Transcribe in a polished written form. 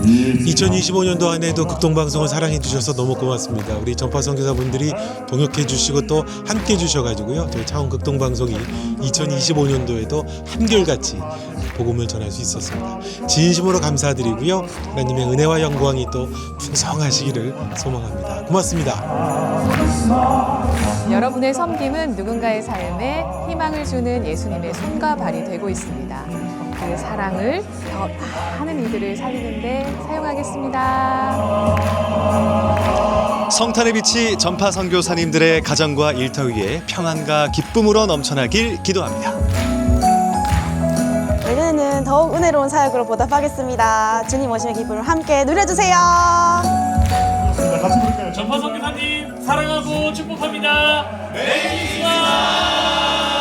2025년도 안에도 극동방송을 사랑해 주셔서 너무 고맙습니다. 우리 전파 선교사분들이 동역해 주시고 또 함께 해 주셔가지고요. 저희 창원 극동방송이 2025년도에도 한결같이 복음을 전할 수 있었습니다. 진심으로 감사드리고요. 하나님의 은혜와 영광이 또 풍성하시기를 소망합니다. 고맙습니다. 여러분의 섬김은 누군가의 삶에 희망을 주는 예수님의 손과 발이 되고 있습니다. 그 사랑을 더 많은 이들을 살리는 데 사용하겠습니다. 성탄의 빛이 전파 선교사님들의 가정과 일터 위에 평안과 기쁨으로 넘쳐나길 기도합니다. 내년에는 더욱 은혜로운 사역으로 보답하겠습니다. 주님 오심의 기쁨을 함께 누려주세요. 같이 부를까요? 전파 선교사님 사랑하고 축복합니다. 메리 크리스마스!